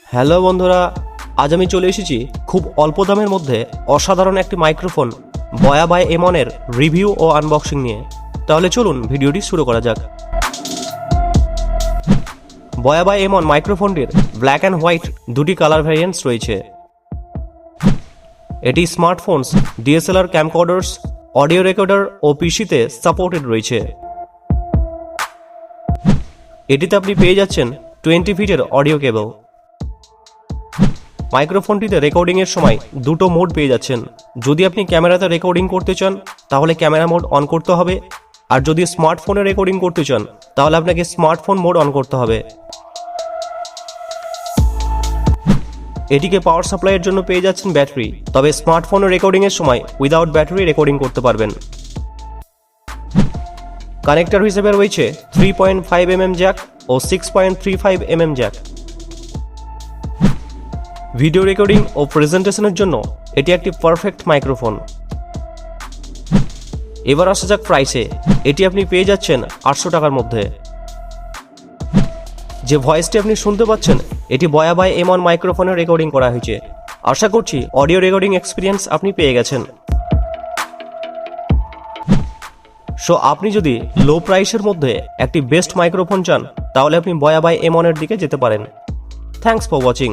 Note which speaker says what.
Speaker 1: Hello বন্ধুরা, আজ আমি চলে এসেছি খুব অল্প দামের মধ্যে অসাধারণ একটি মাইক্রোফোন বয়া বাই এমন এর রিভিউ ও আনবক্সিং নিয়ে। তাহলে চলুন ভিডিওটি শুরু করা যাক। বয়া বাই এমন মাইক্রোফোনটির ব্ল্যাক অ্যান্ড হোয়াইট দুটি কালার ভ্যারিয়েন্টস রয়েছে। এটি স্মার্টফোনস, ডিএসএলআর ক্যামকর্ডার্স, অডিও রেকর্ডার ও পিসিতে সাপোর্টেড রয়েছে। এটিতে আপনি পেয়ে যাচ্ছেন 20 ফিটের অডিও কেবল। মাইক্রোফোনটিতে রেকর্ডিংয়ের সময় দুটো মোড পেয়ে যাচ্ছেন। যদি আপনি ক্যামেরাতে রেকর্ডিং করতে চান তাহলে ক্যামেরা মোড অন করতে হবে, আর যদি স্মার্টফোনে রেকর্ডিং করতে চান তাহলে আপনাকে স্মার্টফোন মোড অন করতে হবে। এটিকে পাওয়ার সাপ্লাইয়ের জন্য পেয়ে যাচ্ছেন ব্যাটারি, তবে স্মার্টফোনে রেকর্ডিংয়ের সময় উইদাউট ব্যাটারি রেকর্ডিং করতে পারবেন। কানেক্টর হিসেবে রয়েছে 3.5 mm জ্যাক ও 6.35 mm জ্যাক। ভিডিও রেকর্ডিং ও প্রেজেন্টেশনের জন্য এটি একটি পারফেক্ট মাইক্রোফোন। এবার আসা যাক প্রাইসে। এটি আপনি পেয়ে যাচ্ছেন 800 টাকার মধ্যে। যে ভয়েসটি আপনি শুনতে পাচ্ছেন এটি বয়া বাই এমন মাইক্রোফোনে রেকর্ডিং করা হয়েছে। আশা করছি অডিও রেকর্ডিং এক্সপিরিয়েন্স আপনি পেয়ে গেছেন। সো আপনি যদি লো প্রাইসের মধ্যে একটি বেস্ট মাইক্রোফোন চান তাহলে আপনি বয়া বাই এমন এর দিকে যেতে পারেন। Thanks for watching.